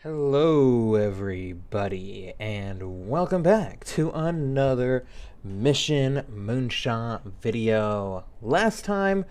Hello everybody, and welcome back to another Mission Moonshot video. Last time,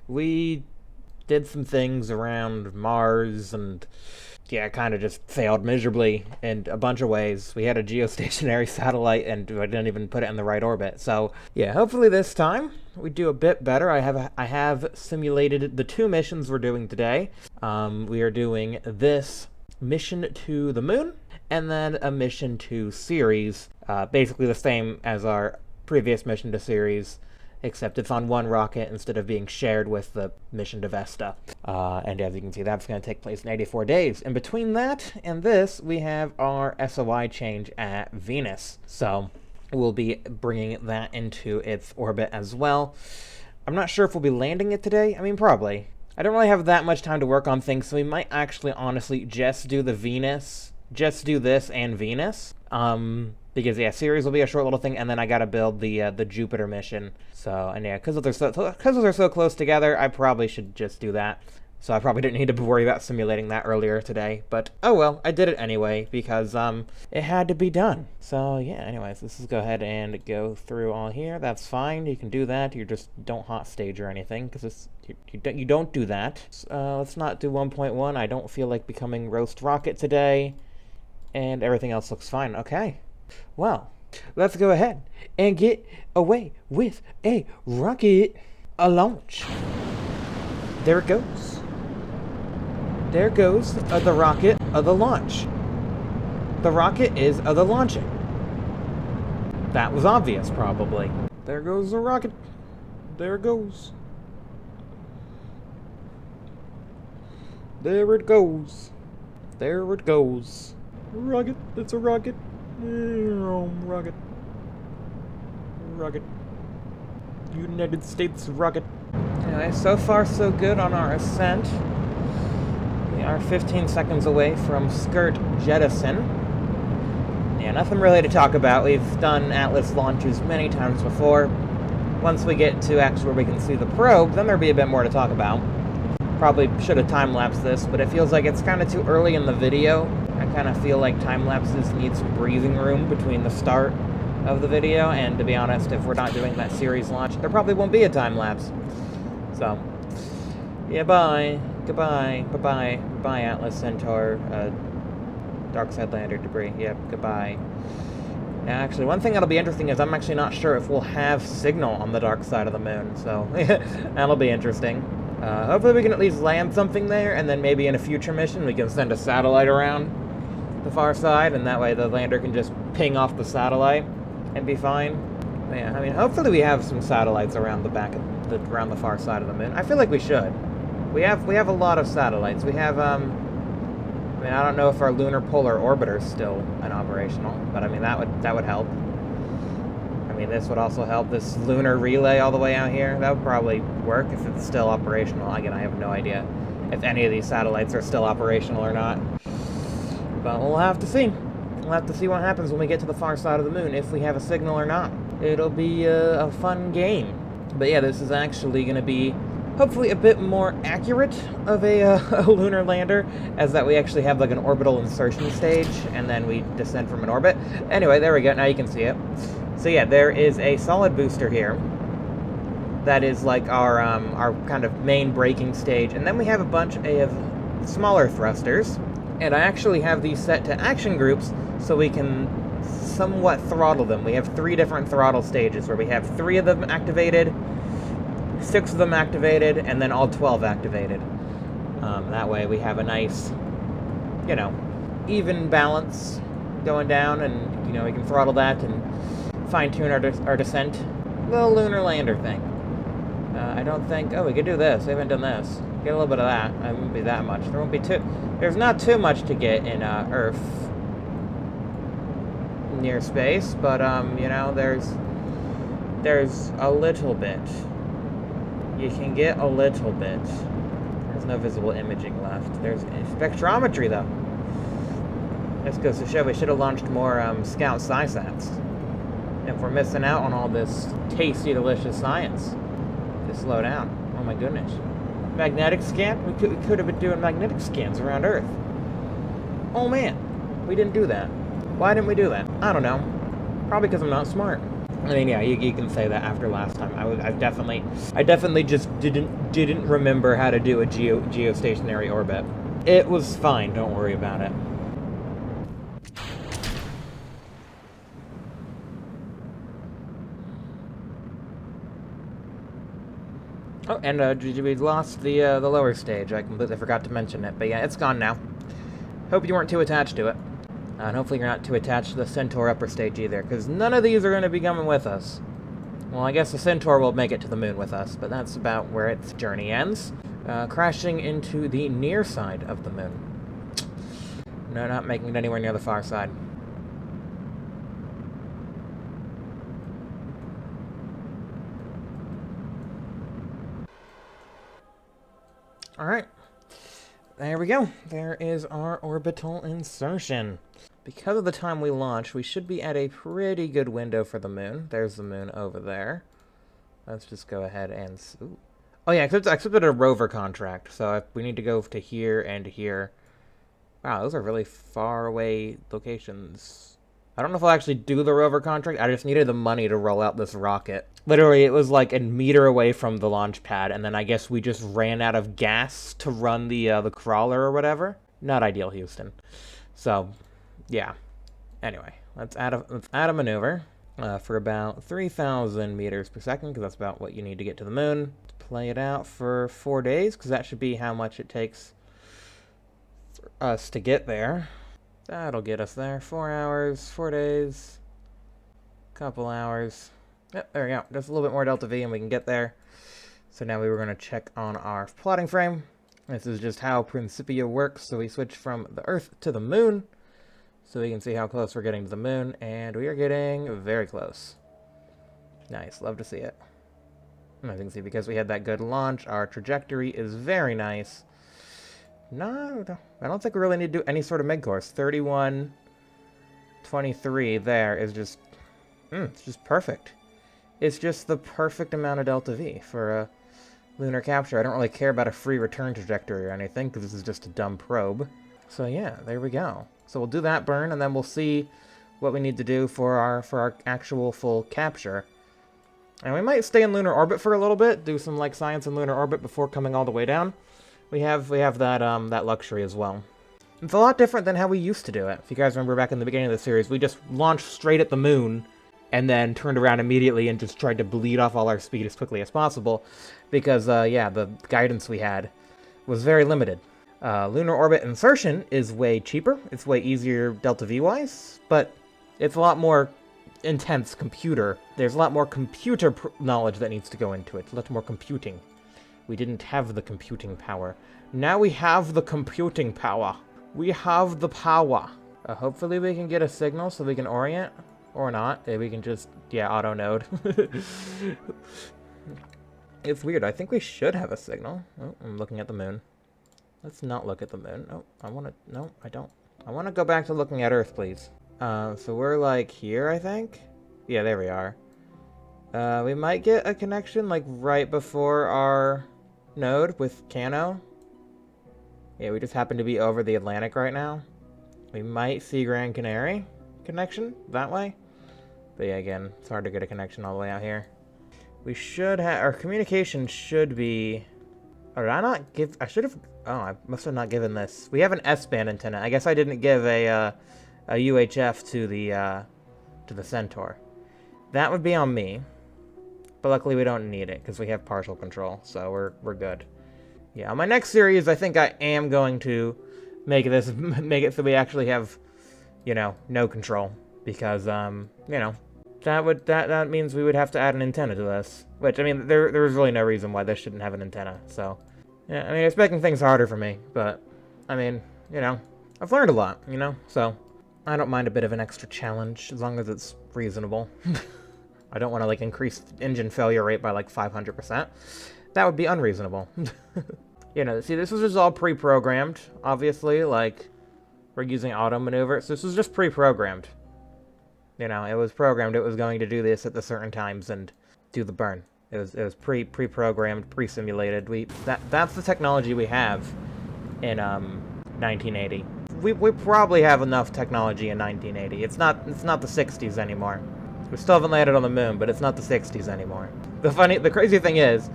we did some things around Mars and, yeah, kind of just failed miserably in a bunch of ways. We had a geostationary satellite and I didn't even put it in the right orbit. So, yeah, hopefully this time we do a bit better. I have simulated the two missions we're doing today. We are doing this mission to the moon, and then a mission to Ceres. Basically the same as our previous mission to Ceres, except it's on one rocket instead of being shared with the mission to Vesta. And as you can see, that's going to take place in 84 days. In between that and this, we have our SOI change at Venus. So we'll be bringing that into its orbit as well. I'm not sure if we'll be landing it today. I mean, probably. I don't really have that much time to work on things, so we might actually honestly just do the Venus. Just do this and Venus. Because, yeah, Ceres will be a short little thing, and then I gotta build the Jupiter mission. So, and yeah, because they're so close together, I probably should just do that. So I probably didn't need to worry about simulating that earlier today. But, oh well, I did it anyway, because, it had to be done. So, yeah, anyways, let's just go ahead and go through all here. That's fine, you can do that. You just don't hot stage or anything, because you don't do that. Let's not do 1.1. I don't feel like becoming Roast Rocket today. And everything else looks fine. Okay. Well, let's go ahead and get away with a rocket launch. There it goes. There goes the rocket of the launch. The rocket is of the launching. That was obvious, probably. There goes the rocket. There it goes. There it goes. There it goes. Rocket. It's a rocket. Rocket. Rocket. United States rocket. Anyway, so far so good on our ascent. We are 15 seconds away from skirt jettison. Yeah, nothing really to talk about. We've done Atlas launches many times before. Once we get to actually where we can see the probe, then there'll be a bit more to talk about. Probably should have time-lapsed this, but it feels like it's kind of too early in the video. I kind of feel like time-lapses need some breathing room between the start of the video, and to be honest, if we're not doing that Ceres launch, there probably won't be a time-lapse. So, yeah, bye. Goodbye. Bye-bye. Bye, Atlas Centaur. Dark Side Lander debris. Yep, goodbye. Now, actually, one thing that'll be interesting is I'm actually not sure if we'll have signal on the dark side of the moon, so that'll be interesting. Hopefully we can at least land something there, and then maybe in a future mission we can send a satellite around the far side, and that way the lander can just ping off the satellite and be fine. But yeah, I mean, hopefully we have some satellites around around the far side of the moon. I feel like we should. We have a lot of satellites. We have, I mean, I don't know if our lunar polar orbiter's still operational, but I mean, that would help. I mean, this would also help. This lunar relay all the way out here, that would probably work if it's still operational. Again, I have no idea if any of these satellites are still operational or not. But we'll have to see. We'll have to see what happens when we get to the far side of the moon, if we have a signal or not. It'll be a fun game. But yeah, this is actually going to be hopefully a bit more accurate of a lunar lander, as that we actually have like an orbital insertion stage, and then we descend from an orbit. Anyway, there we go. Now you can see it. So yeah, there is a solid booster here. That is like our kind of main braking stage, and then we have a bunch of smaller thrusters. And I actually have these set to action groups so we can somewhat throttle them. We have 3 different throttle stages where we have 3 of them activated, 6 of them activated, and then all 12 activated. That way we have a nice, you know, even balance going down, and, you know, we can throttle that and fine-tune our descent. Little lunar lander thing. I don't think... Oh, we could do this. We haven't done this. Get a little bit of that. It won't be that much. There won't be too... There's not too much to get in Earth near space, but, you know, there's a little bit. You can get a little bit. There's no visible imaging left. There's spectrometry, though. This goes to show we should have launched more Scout SciSats. If we're missing out on all this tasty, delicious science. Just slow down. Oh my goodness. Magnetic scan? We could have been doing magnetic scans around Earth. Oh man, we didn't do that. Why didn't we do that? I don't know. Probably because I'm not smart. I mean, yeah, you can say that after last time. I definitely just didn't remember how to do a geostationary orbit. It was fine. Don't worry about it. Oh, and we lost the lower stage. I completely forgot to mention it, but yeah, it's gone now. Hope you weren't too attached to it. And hopefully you're not too attached to the Centaur upper stage either, because none of these are going to be coming with us. Well, I guess the Centaur will make it to the moon with us, but that's about where its journey ends. Crashing into the near side of the moon. No, not making it anywhere near the far side. Alright. There we go. There is our orbital insertion. Because of the time we launch, we should be at a pretty good window for the moon. There's the moon over there. Let's just go ahead and... Ooh. Oh yeah, I accepted a rover contract, so we need to go to here and here. Wow, those are really far away locations. I don't know if I'll actually do the rover contract. I just needed the money to roll out this rocket. Literally, it was like a meter away from the launch pad, and then I guess we just ran out of gas to run the crawler or whatever. Not ideal, Houston. So... yeah. Anyway, let's add a maneuver for about 3,000 meters per second, because that's about what you need to get to the moon. Play it out for 4 days, because that should be how much it takes for us to get there. That'll get us there. 4 hours, 4 days, couple hours. Yep, there we go. Just a little bit more delta V and we can get there. So now we were going to check on our plotting frame. This is just how Principia works. So we switch from the Earth to the moon. So we can see how close we're getting to the moon, and we are getting very close. Nice, love to see it. As you can see, because we had that good launch, our trajectory is very nice. No, I don't think we really need to do any sort of mid-course. 31.23 there is just, it's just perfect. It's just the perfect amount of delta V for a lunar capture. I don't really care about a free return trajectory or anything, because this is just a dumb probe. So yeah, there we go. So we'll do that burn, and then we'll see what we need to do for our actual full capture. And we might stay in lunar orbit for a little bit, do some like science in lunar orbit before coming all the way down. We have that that luxury as well. It's a lot different than how we used to do it. If you guys remember back in the beginning of the series, we just launched straight at the moon and then turned around immediately and just tried to bleed off all our speed as quickly as possible, because yeah, the guidance we had was very limited. Lunar orbit insertion is way cheaper. It's way easier delta V-wise, but it's a lot more intense computer. There's a lot more computer knowledge that needs to go into it. A lot more computing. We didn't have the computing power. Now we have the computing power. We have the power. Hopefully we can get a signal so we can orient. Or not. We can just, yeah, auto node. It's weird. I think we should have a signal. Oh, I'm looking at the moon. Let's not look at the moon. Oh, no, I don't. I want to go back to looking at Earth, please. So we're like here, I think? Yeah, there we are. We might get a connection like right before our node with Cano. Yeah, we just happen to be over the Atlantic right now. We might see Gran Canary connection that way. But yeah, again, it's hard to get a connection all the way out here. We should have, our communication should be, or did I not give, I should have, oh, I must have not given this. We have an S-band antenna. I guess I didn't give a UHF to the Centaur. That would be on me. But luckily we don't need it, because we have partial control, so we're good. Yeah, on my next series, I think I am going to make it so we actually have, you know, no control. Because, you know, that means we would have to add an antenna to this. Which, I mean, there's really no reason why this shouldn't have an antenna, so. Yeah, I mean, it's making things harder for me, but, I mean, you know, I've learned a lot, you know, so. I don't mind a bit of an extra challenge, as long as it's reasonable. I don't want to, like, increase engine failure rate by, like, 500%. That would be unreasonable. You know, see, this was just all pre-programmed, obviously, like, we're using auto maneuver, so this was just pre-programmed. You know, it was programmed, it was going to do this at the certain times and do the burn. It was pre-programmed, pre-simulated. That's the technology we have in 1980. we probably have enough technology in 1980. It's not the 60s anymore. We still haven't landed on the moon, but it's not the 60s anymore. The crazy thing is,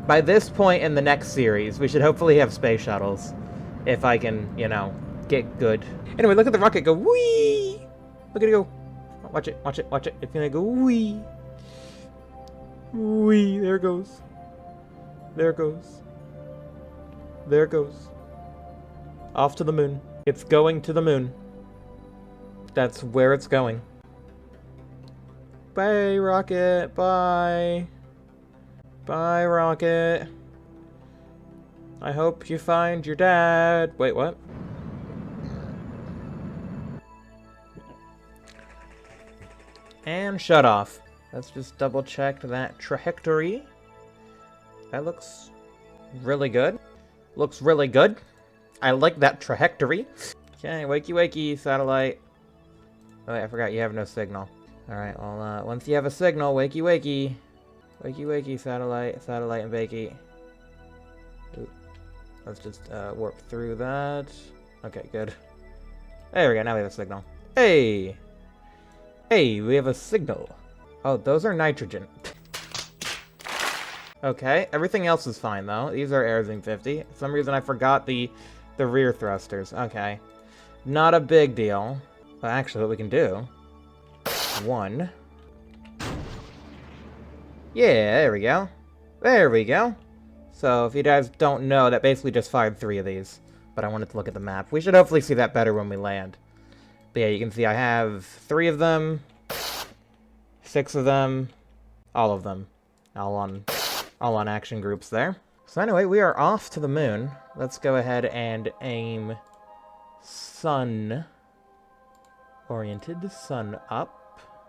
by this point in the next series, we should hopefully have space shuttles. If I can, you know, get good. Anyway, look at the rocket go whee! Look at it go. Watch it, watch it, watch it. It's gonna go whee. Whee, there it goes. There it goes. There it goes. Off to the moon. It's going to the moon. That's where it's going. Bye, rocket. Bye. Bye, rocket. I hope you find your dad. Wait, what? And shut off. Let's just double check that trajectory. That looks really good. Looks really good. I like that trajectory. Okay, wakey wakey, satellite. Oh wait, I forgot you have no signal. Alright, well, once you have a signal, wakey wakey. Wakey wakey, satellite and bakey. Ooh. Let's just warp through that. Okay, good. There we go, now we have a signal. Hey! Hey, we have a signal. Oh, those are nitrogen. Okay, everything else is fine though. These are Ep.50. For some reason I forgot the rear thrusters. Okay. Not a big deal. But actually what we can do... One. Yeah, there we go. There we go. So, if you guys don't know, that basically just fired 3 of these. But I wanted to look at the map. We should hopefully see that better when we land. But yeah, you can see I have 3 of them. 6 of them. All of them. All on action groups there. So anyway, we are off to the moon. Let's go ahead and aim sun oriented. Sun up.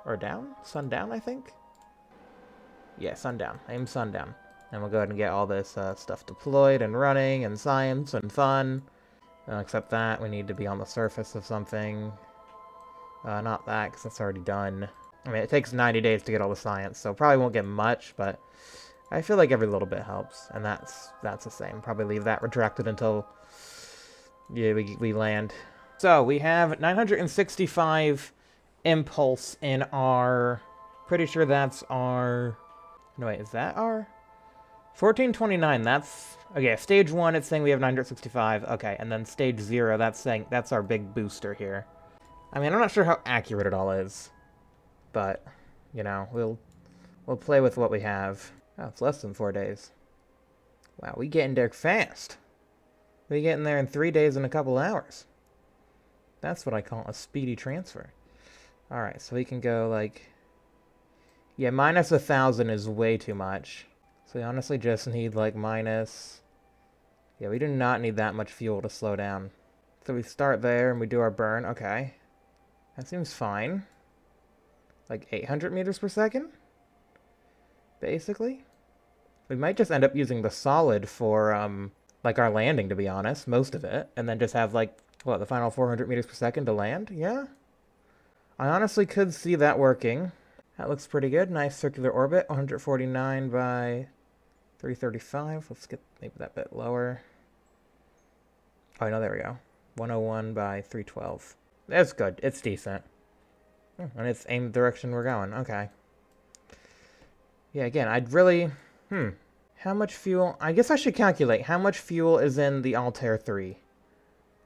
Or down? Sun down, I think? Yeah, sun down. Aim sun down. And we'll go ahead and get all this stuff deployed and running and science and fun. Except that, we need to be on the surface of something. Not that, because that's already done. I mean, it takes 90 days to get all the science, so probably won't get much, but I feel like every little bit helps. And that's the same. Probably leave that retracted until yeah, we land. So, we have 965 impulse in our... Pretty sure that's our... No, wait, is that our... 1429, that's... Okay, stage 1, it's saying we have 965. Okay, and then stage 0, that's saying... That's our big booster here. I mean, I'm not sure how accurate it all is. But, you know, we'll play with what we have. Oh, it's less than 4 days. Wow, we getting there fast. We getting there in 3 days and a couple hours. That's what I call a speedy transfer. Alright, so we can go, like... Yeah, minus 1,000 is way too much. So we honestly just need, like, minus... Yeah, we do not need that much fuel to slow down. So we start there and we do our burn. Okay. That seems fine. Like 800 meters per second? Basically. We might just end up using the solid for, like, our landing, to be honest. Most of it. And then just have, like, what, the final 400 meters per second to land? Yeah? I honestly could see that working. That looks pretty good. Nice circular orbit. 149 by 335. Let's get maybe that bit lower. Oh, no, there we go. 101 by 312. That's good. It's decent. And it's aimed the direction we're going. Okay. Yeah, again, I'd really... How much fuel... I guess I should calculate how much fuel is in the Altair 3.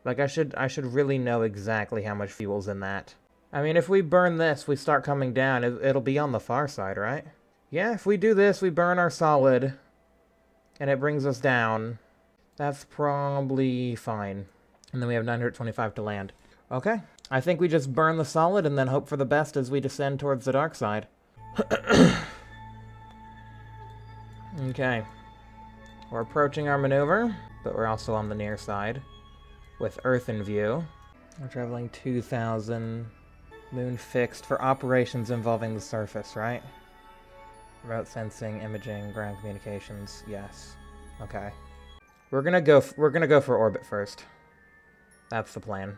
Like, I should really know exactly how much fuel's in that. I mean, if we burn this, we start coming down, it'll be on the far side, right? Yeah, if we do this, we burn our solid, and it brings us down. That's probably fine. And then we have 925 to land. Okay. I think we just burn the solid and then hope for the best as we descend towards the dark side. Okay. We're approaching our maneuver, but we're also on the near side. With Earth in view. We're traveling 2,000. Moon fixed for operations involving the surface, right? Remote sensing, imaging, ground communications. Yes. Okay. We're gonna go for orbit first. That's the plan.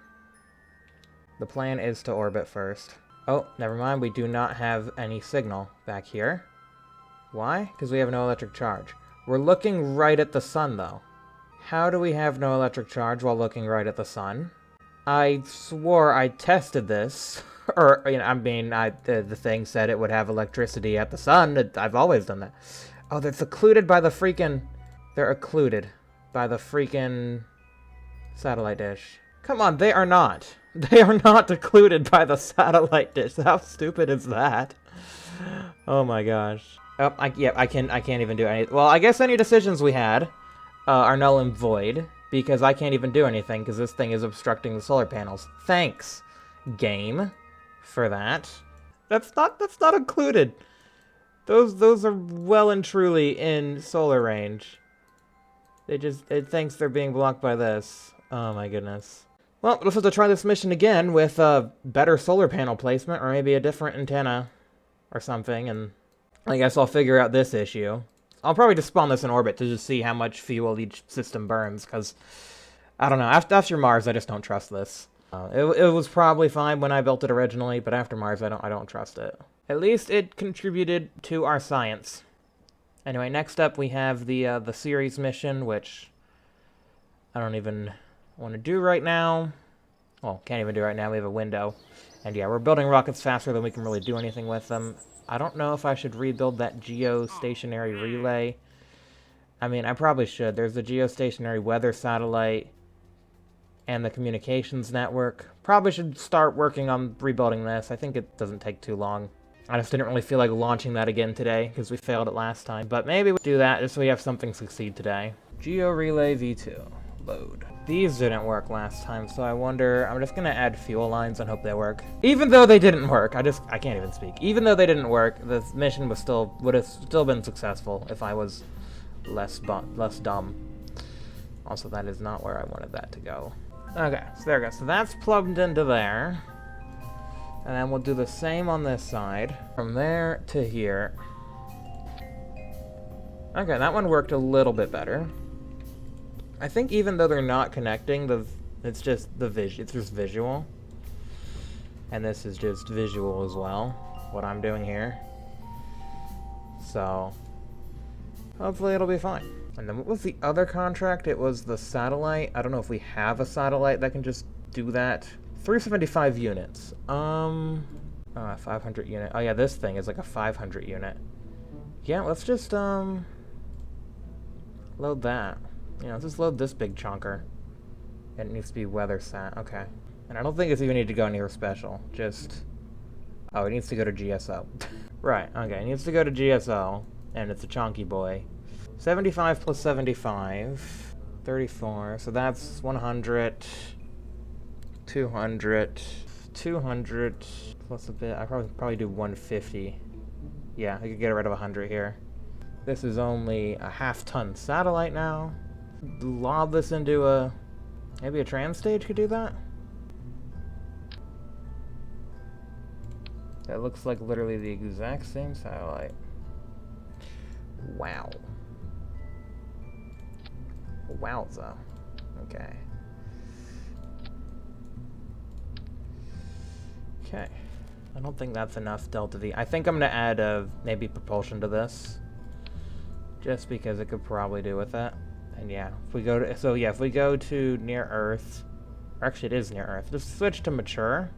The plan is to orbit first. Oh, never mind. We do not have any signal back here. Why? Because we have no electric charge. We're looking right at the sun, though. How do we have no electric charge while looking right at the sun? I swore I tested this. Or, you know, I mean, the thing said it would have electricity at the sun. I've always done that. Oh, they're occluded by the freaking... They're occluded by the freaking satellite dish. Come on, they are not. They are not occluded by the satellite dish. How stupid is that? Oh my gosh. Oh, I can't even do anything. Well, I guess any decisions we had are null and void, because I can't even do anything, because this thing is obstructing the solar panels. Thanks, game, for that. That's not occluded. Those are well and truly in solar range. It thinks they're being blocked by this. Oh my goodness. Well, we'll have to try this mission again with better solar panel placement, or maybe a different antenna or something, and I guess I'll figure out this issue. I'll probably just spawn this in orbit to just see how much fuel each system burns, because, I don't know, after Mars, I just don't trust this. It was probably fine when I built it originally, but after Mars, I don't trust it. At least it contributed to our science. Anyway, next up we have the series mission, which I don't even want to do right now. Well, can't even do right now, we have a window. And yeah, we're building rockets faster than we can really do anything with them. I don't know if I should rebuild that geostationary relay. I mean, I probably should. There's the geostationary weather satellite and the communications network. Probably should start working on rebuilding this. I think it doesn't take too long. I just didn't really feel like launching that again today, because we failed it last time. But maybe we'll do that just so we have something succeed today. Geo Relay V2. Load. These didn't work last time, so I wonder... I'm just gonna add fuel lines and hope they work. Even though they didn't work, I can't even speak. Even though they didn't work, the mission would have still been successful if I was less dumb. Also, that is not where I wanted that to go. Okay, so there we go. So that's plugged into there. And then we'll do the same on this side. From there to here. Okay, that one worked a little bit better. I think even though they're not connecting, it's just visual. And this is just visual as well, what I'm doing here. So, hopefully it'll be fine. And then what was the other contract? It was the satellite. I don't know if we have a satellite that can just do that. 375 units. 500 unit. Oh yeah, this thing is like a 500 unit. Yeah, let's just, load that. Yeah, let's just load this big chunker. And it needs to be weather sat. Okay. And I don't think it's even need to go anywhere special. Just... Oh, it needs to go to GSO. Right, okay. It needs to go to GSO. And it's a chunky boy. 75 plus 75. 34. So that's 100. 200. 200 plus a bit. I probably do 150. Yeah, I could get rid of 100 here. This is only a half-ton satellite now. Lob this into maybe a trans stage could do that? That looks like literally the exact same satellite. Wow. Wowza. Okay. Okay. I don't think that's enough delta V. I think I'm gonna add maybe propulsion to this. Just because it could probably do with it. And yeah, if we go to near Earth, or actually it is near Earth, just switch to mature.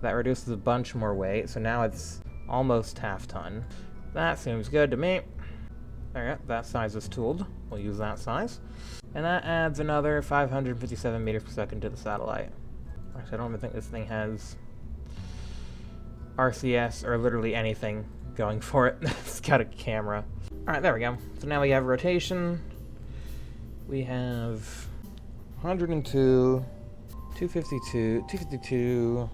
That reduces a bunch more weight, so now it's almost half-ton. That seems good to me. Alright, that size is tooled. We'll use that size. And that adds another 557 meters per second to the satellite. Actually, I don't even think this thing has RCS or literally anything going for it. It's got a camera. Alright, there we go. So now we have rotation. We have 102, 252, 252,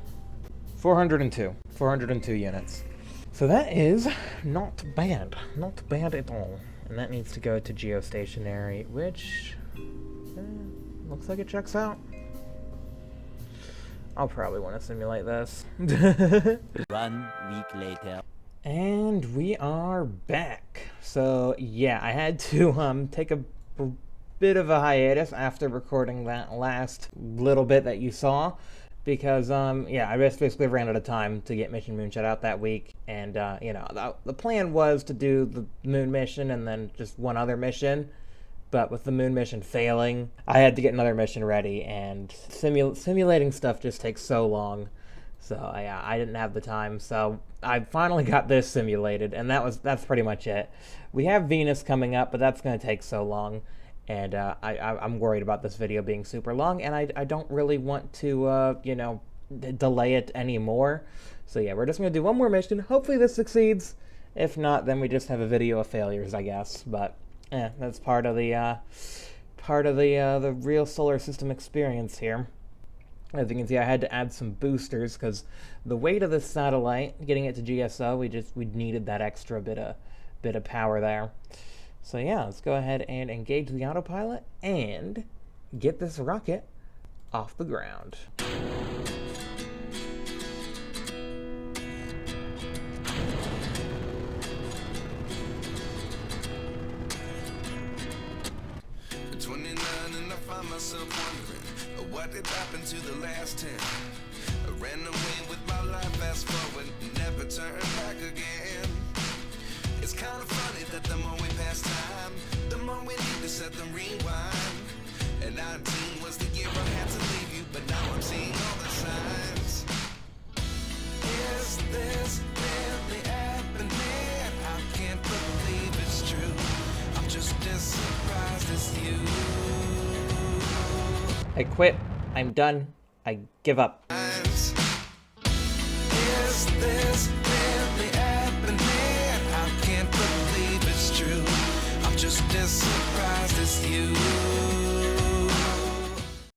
402. 402 units. So that is not bad. Not bad at all. And that needs to go to geostationary, which looks like it checks out. I'll probably want to simulate this. 1 week later. And we are back. So yeah, I had to take a bit of a hiatus after recording that last little bit that you saw, because yeah, I just basically ran out of time to get Mission Moonshot out that week, and you know, the plan was to do the moon mission and then just one other mission, but with the moon mission failing, I had to get another mission ready, and simulating stuff just takes so long. So I didn't have the time, so I finally got this simulated, and that's pretty much it. We have Venus coming up, but that's going to take so long, and I'm worried about this video being super long, and I don't really want to, you know, delay it anymore. So yeah, we're just going to do one more mission. Hopefully this succeeds. If not, then we just have a video of failures, I guess. But yeah, that's part of the real solar system experience here. As you can see, I had to add some boosters because the weight of this satellite, getting it to GSO, we needed that extra bit of power there. So yeah, let's go ahead and engage the autopilot and get this rocket off the ground. Myself wondering what did happen to the last 10. I ran away with my life, fast forward, never turn back again. It's kind of funny that the more we pass time, the more we need to set them rewind. And 19 was the year I had to leave you, but now I'm seeing all the signs. Is this really happening? I can't believe it's true. I'm just as surprised as you. I quit. I'm done. I give up. Is this really happening? I can't believe it's true. I'm just as surprised as you.